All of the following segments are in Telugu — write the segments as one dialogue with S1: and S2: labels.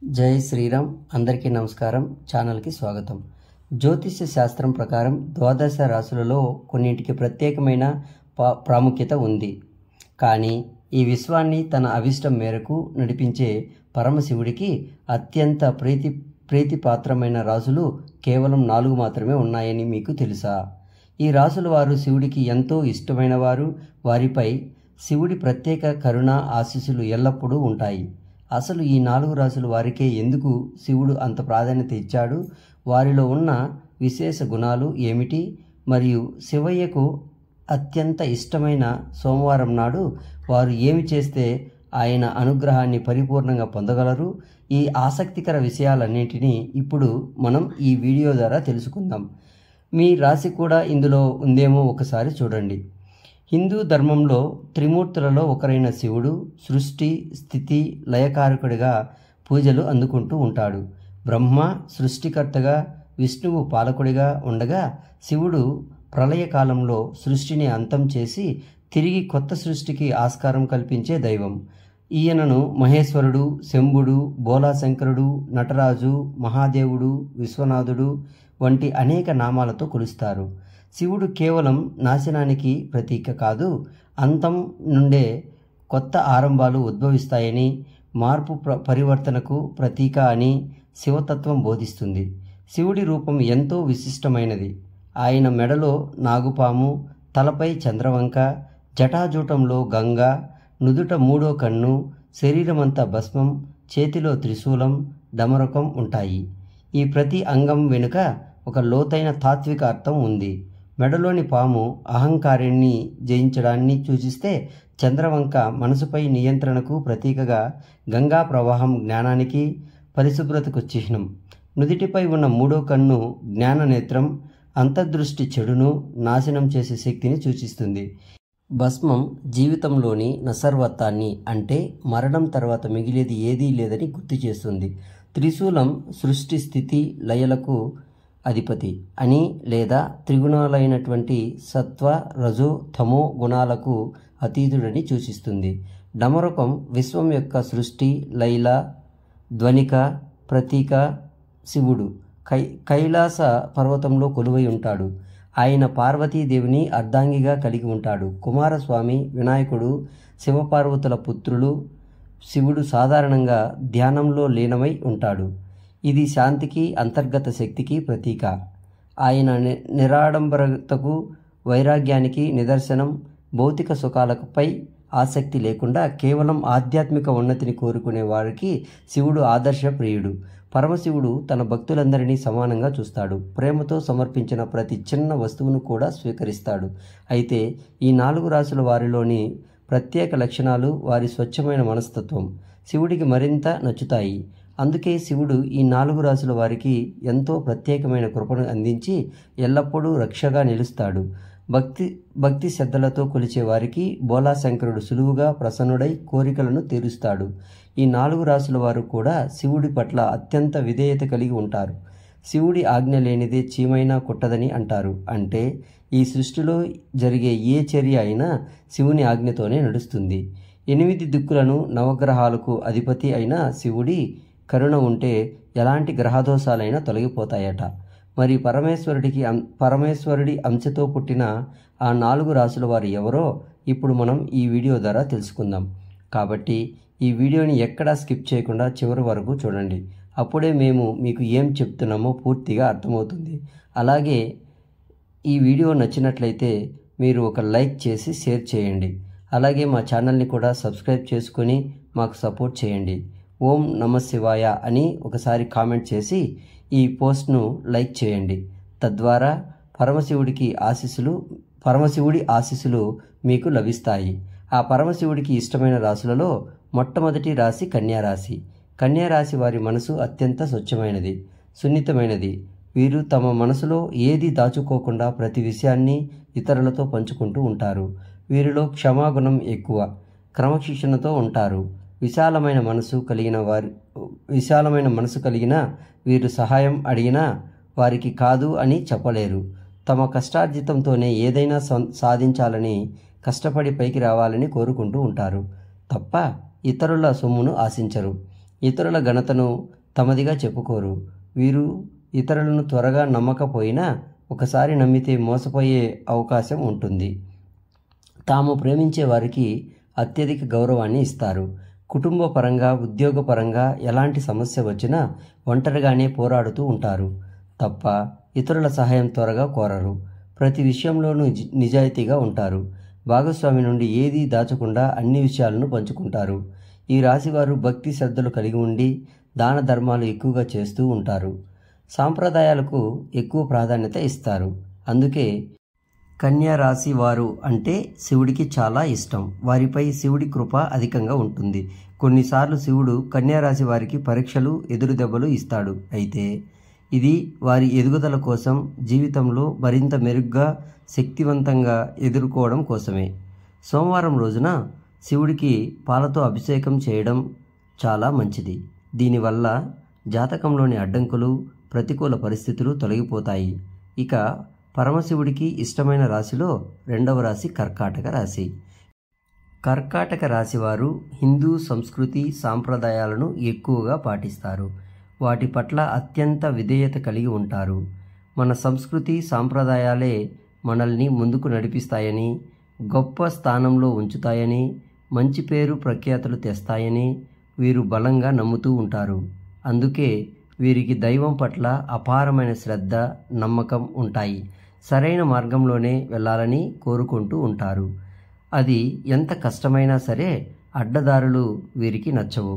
S1: జై శ్రీరామ్. అందరికీ నమస్కారం. ఛానల్కి స్వాగతం. జ్యోతిష్య శాస్త్రం ప్రకారం ద్వాదశ రాశులలో కొన్నింటికి ప్రత్యేకమైన ప్రాముఖ్యత ఉంది. కానీ ఈ విశ్వాన్ని తన అభిష్టం మేరకు నడిపించే పరమశివుడికి అత్యంత ప్రీతిపాత్రమైన రాశులు కేవలం 4 మాత్రమే ఉన్నాయని మీకు తెలుసా? ఈ రాశుల వారు శివుడికి ఎంతో ఇష్టమైన వారు. వారిపై శివుడి ప్రత్యేక కరుణ ఆశీస్సులు ఎల్లప్పుడూ ఉంటాయి. అసలు ఈ 4 రాశుల వారికే ఎందుకు శివుడు అంత ప్రాధాన్యత ఇచ్చాడు? వారిలో ఉన్న విశేష గుణాలు ఏమిటి? మరియు శివయ్యకు అత్యంత ఇష్టమైన సోమవారం నాడు వారు ఏమి చేస్తే ఆయన అనుగ్రహాన్ని పరిపూర్ణంగా పొందగలరు? ఈ ఆసక్తికర విషయాలన్నింటినీ ఇప్పుడు మనం ఈ వీడియో ద్వారా తెలుసుకుందాం. మీ రాశి కూడా ఇందులో ఉందేమో ఒకసారి చూడండి. హిందూ ధర్మంలో త్రిమూర్తులలో ఒకరైన శివుడు సృష్టి, స్థితి, లయకారకుడిగా పూజలు అందుకుంటూ ఉంటాడు. బ్రహ్మ సృష్టికర్తగా, విష్ణువు పాలకుడిగా ఉండగా, శివుడు ప్రళయకాలంలో సృష్టిని అంతం చేసి తిరిగి కొత్త సృష్టికి ఆస్కారం కల్పించే దైవం. ఈయనను మహేశ్వరుడు, శంభుడు, బోలాశంకరుడు, నటరాజు, మహాదేవుడు, విశ్వనాథుడు వంటి అనేక నామాలతో కొలుస్తారు. శివుడు కేవలం నాశనానికి ప్రతీక కాదు, అంతం నుండే కొత్త ఆరంభాలు ఉద్భవిస్తాయని, మార్పు పరివర్తనకు ప్రతీక అని శివతత్వం బోధిస్తుంది. శివుడి రూపం ఎంతో విశిష్టమైనది. ఆయన మెడలో నాగుపాము, తలపై చంద్రవంక, జటాజూటంలో గంగ, నుదుట 3వ కన్ను, శరీరమంతా భస్మం, చేతిలో త్రిశూలం, డమరకం ఉంటాయి. ఈ ప్రతి అంగం వెనుక ఒక లోతైన తాత్విక అర్థం ఉంది. మెడలోని పాము అహంకారాన్ని జయించడాన్ని సూచిస్తే, చంద్రవంక మనసుపై నియంత్రణకు ప్రతీకగా, గంగా ప్రవాహం జ్ఞానానికి, పరిశుభ్రతకు చిహ్నం. నుదిటిపై ఉన్న 3వ కన్ను జ్ఞాననేత్రం, అంతర్దృష్టి చెడును నాశనం చేసే శక్తిని సూచిస్తుంది. భస్మం జీవితంలోని నసర్వత్వాన్ని, అంటే మరణం తర్వాత మిగిలేది ఏదీ లేదని గుర్తు చేస్తుంది. త్రిశూలం సృష్టి, స్థితి, లయలకు అధిపతి అని, లేదా త్రిగుణాలైనటువంటి సత్వ, రజో, తమో గుణాలకు అతీతుడని సూచిస్తుంది. డమరకం విశ్వం యొక్క సృష్టి, లైల, ధ్వనిక ప్రతీక. శివుడు కైలాస పర్వతంలో కొలువై ఉంటాడు. ఆయన పార్వతీదేవిని అర్ధాంగిగా కలిగి ఉంటాడు. కుమారస్వామి, వినాయకుడు శివపార్వతుల పుత్రులు. శివుడు సాధారణంగా ధ్యానంలో లీనమై ఉంటాడు. ఇది శాంతికి, అంతర్గత శక్తికి ప్రతీక. ఆయన నిరాడంబరతకు, వైరాగ్యానికి నిదర్శనం. భౌతిక సుఖాలపై ఆసక్తి లేకుండా కేవలం ఆధ్యాత్మిక ఉన్నతిని కోరుకునే వారికి శివుడు ఆదర్శ ప్రియుడు. పరమశివుడు తన భక్తులందరినీ సమానంగా చూస్తాడు. ప్రేమతో సమర్పించిన ప్రతి చిన్న వస్తువును కూడా స్వీకరిస్తాడు. అయితే ఈ 4 రాశుల వారిలోని ప్రత్యేక లక్షణాలు, వారి స్వచ్ఛమైన మనస్తత్వం శివుడికి మరింత నచ్చుతాయి. అందుకే శివుడు ఈ 4 రాశుల వారికి ఎంతో ప్రత్యేకమైన కృపను అందించి ఎల్లప్పుడూ రక్షగా నిలుస్తాడు. భక్తి శ్రద్ధలతో కొలిచే వారికి బోలాశంకరుడు సులువుగా ప్రసన్నుడై కోరికలను తీరుస్తాడు. ఈ 4 రాశుల వారు కూడా శివుడి పట్ల అత్యంత విధేయత కలిగి ఉంటారు. శివుడి ఆజ్ఞ లేనిదే చీమైనా కుట్టదని అంటారు. అంటే ఈ సృష్టిలో జరిగే ఏ చర్య అయినా శివుని ఆజ్ఞతోనే నడుస్తుంది. 8 దిక్కులను, నవగ్రహాలకు అధిపతి అయిన శివుడి కరుణ ఉంటే ఎలాంటి గ్రహదోషాలైనా తొలగిపోతాయట. మరి పరమేశ్వరుడి అంశతో పుట్టిన ఆ 4 రాశుల వారు ఎవరో ఇప్పుడు మనం ఈ వీడియో ద్వారా తెలుసుకుందాం. కాబట్టి ఈ వీడియోని ఎక్కడా స్కిప్ చేయకుండా చివరి వరకు చూడండి. అప్పుడే మేము మీకు ఏం చెప్తున్నామో పూర్తిగా అర్థమవుతుంది. అలాగే ఈ వీడియో నచ్చినట్లయితే మీరు ఒక లైక్ చేసి షేర్ చేయండి. అలాగే మా ఛానల్ని కూడా సబ్స్క్రైబ్ చేసుకొని మాకు సపోర్ట్ చేయండి. ఓం నమ శివాయ అని ఒకసారి కామెంట్ చేసి ఈ పోస్ట్ను లైక్ చేయండి. తద్వారా పరమశివుడి ఆశీస్సులు మీకు లభిస్తాయి. ఆ పరమశివుడికి ఇష్టమైన రాశులలో మొట్టమొదటి రాశి కన్యారాశి. కన్యారాశి వారి మనసు అత్యంత స్వచ్ఛమైనది, సున్నితమైనది. వీరు తమ మనసులో ఏది దాచుకోకుండా ప్రతి విషయాన్ని ఇతరులతో పంచుకుంటూ ఉంటారు. వీరిలో క్షమాగుణం ఎక్కువ, క్రమశిక్షణతో ఉంటారు. విశాలమైన మనసు కలిగిన వీరు సహాయం అడిగినా వారికి కాదు అని చెప్పలేరు. తమ కష్టార్జితంతోనే ఏదైనా సాధించాలని, కష్టపడి పైకి రావాలని కోరుకుంటూ ఉంటారు తప్ప ఇతరుల సొమ్మును ఆశించరు. ఇతరుల ఘనతను తమదిగా చెప్పుకోరు. వీరు ఇతరులను త్వరగా నమ్మకపోయినా ఒకసారి నమ్మితే మోసపోయే అవకాశం ఉంటుంది. తాము ప్రేమించే వారికి అత్యధిక గౌరవాన్ని ఇస్తారు. కుటుంబ పరంగా, ఉద్యోగపరంగా ఎలాంటి సమస్య వచ్చినా ఒంటరిగానే పోరాడుతూ ఉంటారు తప్ప ఇతరుల సహాయం త్వరగా కోరరు. ప్రతి విషయంలోనూ నిజాయితీగా ఉంటారు. భాగస్వామి నుండి ఏదీ దాచకుండా అన్ని విషయాలను పంచుకుంటారు. ఈ రాశివారు భక్తి శ్రద్ధలు కలిగి ఉండి దాన ధర్మాలు ఎక్కువగా చేస్తూ ఉంటారు. సాంప్రదాయాలకు ఎక్కువ ప్రాధాన్యత ఇస్తారు. అందుకే కన్యా రాశి వారు అంటే శివుడికి చాలా ఇష్టం. వారిపై శివుడి కృప అధికంగా ఉంటుంది. కొన్నిసార్లు శివుడు కన్యా రాశి వారికి పరీక్షలు, ఎదురుదెబ్బలు ఇస్తాడు. అయితే ఇది వారి ఎదుగుదల కోసం, జీవితంలో మరింత మెరుగ్గా, శక్తివంతంగా ఎదుర్కోవడం కోసమే. సోమవారం రోజున శివుడికి పాలతో అభిషేకం చేయడం చాలా మంచిది. దీనివల్ల జాతకంలోని అడ్డంకులు, ప్రతికూల పరిస్థితులు తొలగిపోతాయి. ఇక పరమశివుడికి ఇష్టమైన రాశిలో రెండవ రాశి కర్కాటక రాశి. కర్కాటక రాశివారు హిందూ సంస్కృతి సాంప్రదాయాలను ఎక్కువగా పాటిస్తారు. వాటి పట్ల అత్యంత విధేయత కలిగి ఉంటారు. మన సంస్కృతి సాంప్రదాయాలే మనల్ని ముందుకు నడిపిస్తాయని, గొప్ప స్థానంలో ఉంచుతాయని, మంచి పేరు ప్రఖ్యాతులు తెస్తాయని వీరు బలంగా నమ్ముతూ ఉంటారు. అందుకే వీరికి దైవం పట్ల అపారమైన శ్రద్ధ, నమ్మకం ఉంటాయి. సరైన మార్గంలోనే వెళ్ళాలని కోరుకుంటూ ఉంటారు. అది ఎంత కష్టమైనా సరే అడ్డదారులు వీరికి నచ్చవు.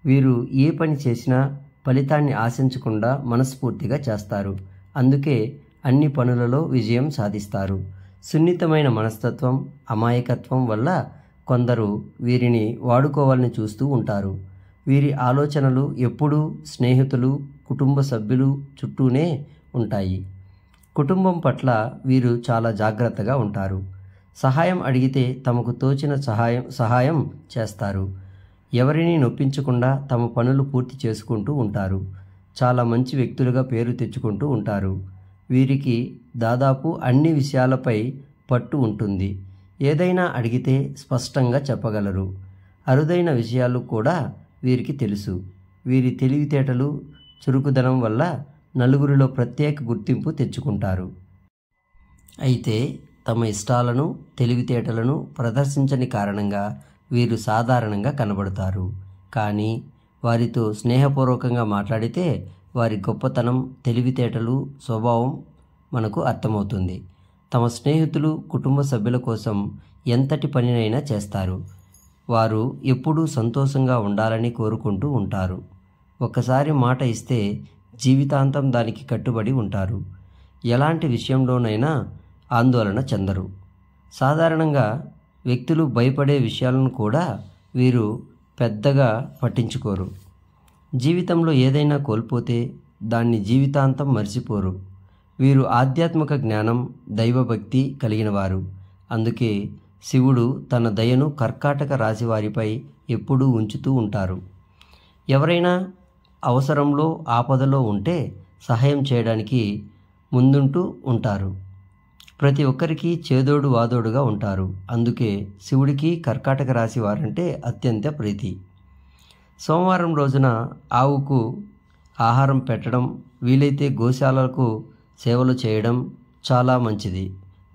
S1: వీరు ఏ పని చేసినా ఫలితాన్ని ఆశించకుండా మనస్ఫూర్తిగా చేస్తారు. అందుకే అన్ని పనులలో విజయం సాధిస్తారు. సున్నితమైన మనస్తత్వం, అమాయకత్వం వల్ల కొందరు వీరిని వాడుకోవాలని చూస్తూ ఉంటారు. వీరి ఆలోచనలు ఎప్పుడూ స్నేహితులు, కుటుంబ సభ్యులు చుట్టూనే ఉంటాయి. కుటుంబం పట్ల వీరు చాలా జాగ్రత్తగా ఉంటారు. సహాయం అడిగితే తమకు తోచిన సహాయం చేస్తారు. ఎవరిని నొప్పించకుండా తమ పనులు పూర్తి చేసుకుంటూ ఉంటారు. చాలా మంచి వ్యక్తులుగా పేరు తెచ్చుకుంటూ ఉంటారు. వీరికి దాదాపు అన్ని విషయాలపై పట్టు ఉంటుంది. ఏదైనా అడిగితే స్పష్టంగా చెప్పగలరు. అరుదైన విషయాలు కూడా వీరికి తెలుసు. వీరి తెలివితేటలు, చురుకుదనం వల్ల నలుగురిలో ప్రత్యేక గుర్తింపు తెచ్చుకుంటారు. అయితే తమ ఇష్టాలను, తెలివితేటలను ప్రదర్శించని కారణంగా వీరు సాధారణంగా కనబడతారు. కానీ వారితో స్నేహపూర్వకంగా మాట్లాడితే వారి గొప్పతనం, తెలివితేటలు, స్వభావం మనకు అర్థమవుతుంది. తమ స్నేహితులు, కుటుంబ సభ్యుల కోసం ఎంతటి పనినైనా చేస్తారు. వారు ఎప్పుడూ సంతోషంగా ఉండాలని కోరుకుంటూ ఉంటారు. ఒక్కసారి మాట ఇస్తే జీవితాంతం దానికి కట్టుబడి ఉంటారు. ఎలాంటి విషయంలోనైనా ఆందోళన చెందరు. సాధారణంగా వ్యక్తులు భయపడే విషయాలను కూడా వీరు పెద్దగా పట్టించుకోరు. జీవితంలో ఏదైనా కోల్పోతే దాన్ని జీవితాంతం మర్చిపోరు. వీరు ఆధ్యాత్మిక జ్ఞానం, దైవభక్తి కలిగినవారు. అందుకే శివుడు తన దయను కర్కాటక రాశి వారిపై ఎప్పుడూ ఉంచుతూ ఉంటారు. ఎవరైనా అవసరంలో, ఆపదలో ఉంటే సహాయం చేయడానికి ముందుంటూ ఉంటారు. ప్రతి ఒక్కరికి చేదోడు వాదోడుగా ఉంటారు. అందుకే శివుడికి కర్కాటక రాశి వారంటే అత్యంత ప్రీతి. సోమవారం రోజున ఆవుకు ఆహారం పెట్టడం, వీలైతే గోశాలకు సేవలు చేయడం చాలా మంచిది.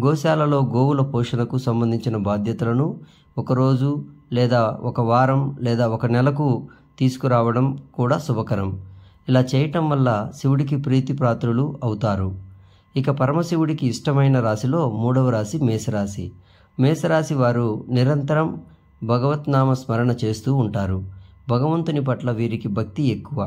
S1: గోశాలలో గోవుల పోషణకు సంబంధించిన బాధ్యతలను ఒకరోజు లేదా ఒక వారం లేదా ఒక నెలకు తీసుకురావడం కూడా శుభకరం. ఇలా చేయటం వల్ల శివుడికి ప్రీతిపాత్రులు అవుతారు. ఇక పరమశివుడికి ఇష్టమైన రాశిలో మూడవ రాశి మేషరాశి. మేషరాశి వారు నిరంతరం భగవత్నామ స్మరణ చేస్తూ ఉంటారు. భగవంతుని పట్ల వీరికి భక్తి ఎక్కువ.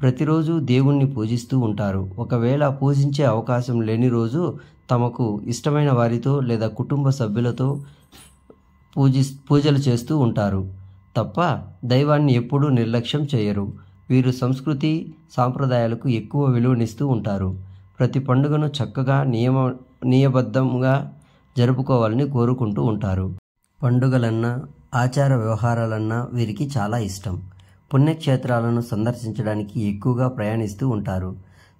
S1: ప్రతిరోజు దేవుణ్ణి పూజిస్తూ ఉంటారు. ఒకవేళ పూజించే అవకాశం లేని రోజు తమకు ఇష్టమైన వారితో లేదా కుటుంబ సభ్యులతో పూజలు చేస్తూ ఉంటారు తప్ప దైవాన్ని ఎప్పుడూ నిర్లక్ష్యం చేయరు. వీరు సంస్కృతి సాంప్రదాయాలకు ఎక్కువ విలువనిస్తూ ఉంటారు. ప్రతి పండుగను చక్కగా నియబద్ధంగా జరుపుకోవాలని కోరుకుంటూ ఉంటారు. పండుగలన్నా, ఆచార వ్యవహారాలన్నా వీరికి చాలా ఇష్టం. పుణ్యక్షేత్రాలను సందర్శించడానికి ఎక్కువగా ప్రయాణిస్తూ ఉంటారు.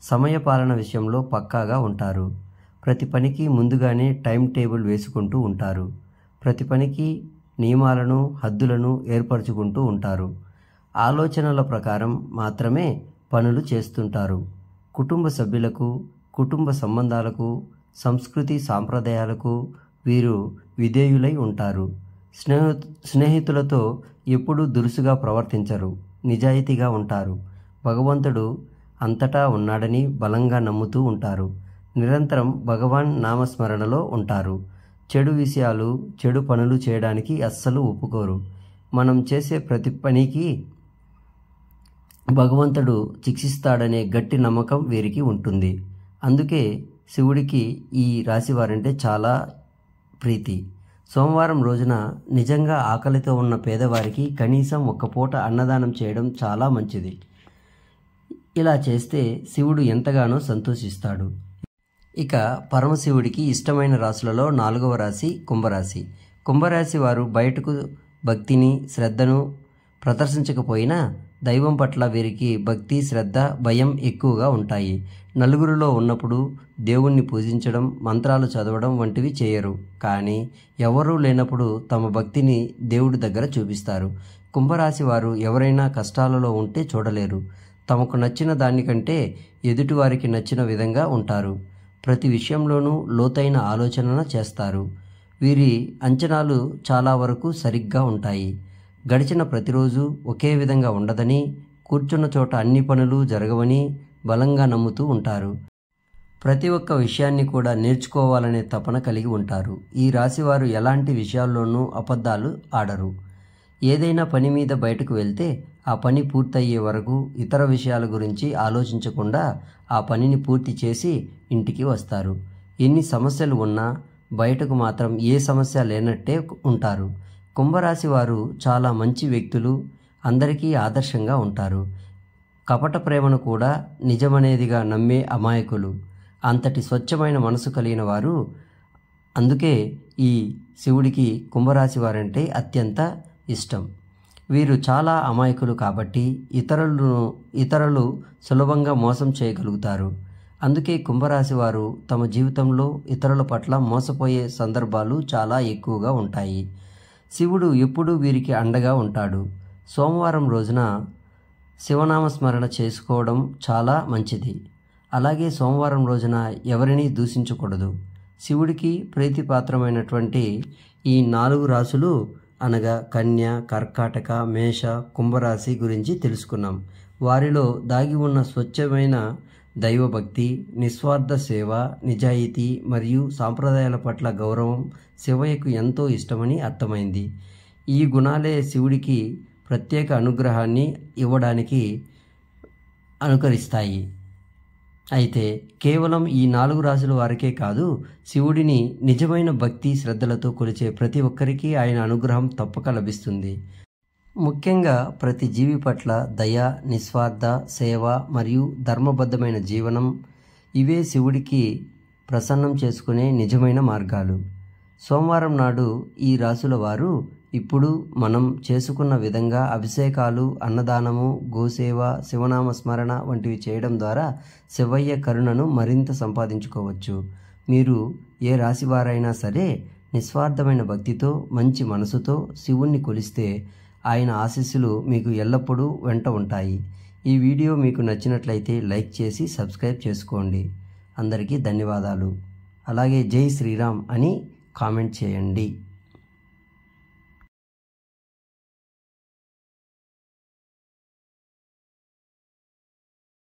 S1: సమయపాలన విషయంలో పక్కాగా ఉంటారు. ప్రతి పనికి ముందుగానే టైం టేబుల్ వేసుకుంటూ ఉంటారు. ప్రతి పనికి నియమాలను, హద్దులను ఏర్పరచుకుంటూ ఉంటారు. ఆలోచనల ప్రకారం మాత్రమే పనులు చేస్తుంటారు. కుటుంబ సభ్యులకు, కుటుంబ సంబంధాలకు, సంస్కృతి సాంప్రదాయాలకు వీరు విధేయులై ఉంటారు. స్నేహితులతో ఎప్పుడూ దురుసుగా ప్రవర్తించరు, నిజాయితీగా ఉంటారు. భగవంతుడు అంతటా ఉన్నాడని బలంగా నమ్ముతూ ఉంటారు. నిరంతరం భగవాన్ నామస్మరణలో ఉంటారు. చెడు విషయాలు, చెడు పనులు చేయడానికి అస్సలు ఒప్పుకోరు. మనం చేసే ప్రతి పనికి భగవంతుడు శిక్షిస్తాడనే గట్టి నమ్మకం వీరికి ఉంటుంది. అందుకే శివుడికి ఈ రాశివారంటే చాలా ప్రీతి. సోమవారం రోజున నిజంగా ఆకలితో ఉన్న పేదవారికి కనీసం ఒక్క పూట అన్నదానం చేయడం చాలా మంచిది. ఇలా చేస్తే శివుడు ఎంతగానో సంతోషిస్తాడు. ఇక పరమశివుడికి ఇష్టమైన రాశులలో 4వ రాశి కుంభరాశి. కుంభరాశి వారు బయటకు భక్తిని, శ్రద్ధను ప్రదర్శించకపోయినా దైవం పట్ల వీరికి భక్తి, శ్రద్ధ, భయం ఎక్కువగా ఉంటాయి. నలుగురిలో ఉన్నప్పుడు దేవుణ్ణి పూజించడం, మంత్రాలు చదవడం వంటివి చేయరు. కానీ ఎవరూ లేనప్పుడు తమ భక్తిని దేవుడి దగ్గర చూపిస్తారు. కుంభరాశి వారు ఎవరైనా కష్టాలలో ఉంటే చూడలేరు. తమకు నచ్చిన దానికంటే ఎదుటివారికి నచ్చిన విధంగా ఉంటారు. ప్రతి విషయంలోనూ లోతైన ఆలోచన చేస్తారు. వీరి అంచనాలు చాలా వరకు సరిగ్గా ఉంటాయి. గడిచిన ప్రతిరోజు ఒకే విధంగా ఉండదని, కూర్చున్న చోట అన్ని పనులు జరగవని బలంగా నమ్ముతూ ఉంటారు. ప్రతి ఒక్క విషయాన్ని కూడా నేర్చుకోవాలనే తపన కలిగి ఉంటారు. ఈ రాశివారు ఎలాంటి విషయాల్లోనూ అబద్ధాలు ఆడరు. ఏదైనా పని మీద బయటకు వెళ్తే ఆ పని పూర్తయ్యే వరకు ఇతర విషయాల గురించి ఆలోచించకుండా ఆ పనిని పూర్తి చేసి ఇంటికి వస్తారు. ఎన్ని సమస్యలు ఉన్నా బయటకు మాత్రం ఏ సమస్య లేనట్టే ఉంటారు. కుంభరాశి వారు చాలా మంచి వ్యక్తులు, అందరికీ ఆదర్శంగా ఉంటారు. కపట ప్రేమను కూడా నిజమనేదిగా నమ్మే అమాయకులు. అంతటి స్వచ్ఛమైన మనసు కలిగిన వారు. అందుకే ఈ శివుడికి కుంభరాశి వారంటే అత్యంత ఇష్టం. వీరు చాలా అమాయకులు కాబట్టి ఇతరులు సులభంగా మోసం చేయగలుగుతారు. అందుకే కుంభరాశి వారు తమ జీవితంలో ఇతరుల పట్ల మోసపోయే సందర్భాలు చాలా ఎక్కువగా ఉంటాయి. శివుడు ఎప్పుడూ వీరికి అండగా ఉంటాడు. సోమవారం రోజున శివనామస్మరణ చేసుకోవడం చాలా మంచిది. అలాగే సోమవారం రోజున ఎవరినీ దూషించకూడదు. శివుడికి ప్రీతిపాత్రమైనటువంటి ఈ 4 రాశులు అనగా కన్య, కర్కాటక, మేష, కుంభరాశి గురించి తెలుసుకున్నాం. వారిలో దాగి ఉన్న స్వచ్ఛమైన దైవభక్తి, నిస్వార్థ సేవ, నిజాయితీ మరియు సాంప్రదాయాల పట్ల గౌరవం శివయ్యకు ఎంతో ఇష్టమని అర్థమైంది. ఈ గుణాలే శివుడికి ప్రత్యేక అనుగ్రహాన్ని ఇవ్వడానికి అనుకరిస్తాయి. అయితే కేవలం ఈ 4 రాశుల వారికే కాదు, శివుడిని నిజమైన భక్తి శ్రద్ధలతో కొలిచే ప్రతి ఒక్కరికి ఆయన అనుగ్రహం తప్పక లభిస్తుంది. ముఖ్యంగా ప్రతి జీవి పట్ల దయ, నిస్వార్థ సేవ మరియు ధర్మబద్ధమైన జీవనం, ఇవే శివుడికి ప్రసన్నం చేసుకునే నిజమైన మార్గాలు. సోమవారం నాడు ఈ రాశుల వారు ఇప్పుడు మనం చేసుకున్న విధంగా అభిషేకాలు, అన్నదానము, గోసేవ, శివనామ స్మరణ వంటివి చేయడం ద్వారా శివయ్య కరుణను మరింత సంపాదించుకోవచ్చు. మీరు ఏ రాశివారైనా సరే నిస్వార్థమైన భక్తితో, మంచి మనసుతో శివుణ్ణి కొలిస్తే ఆయన ఆశీస్సులు మీకు ఎల్లప్పుడూ వెంట ఉంటాయి. ఈ వీడియో మీకు నచ్చినట్లయితే లైక్ చేసి సబ్స్క్రైబ్ చేసుకోండి. అందరికీ ధన్యవాదాలు. అలాగే జై శ్రీరామ్ అని కామెంట్ చేయండి.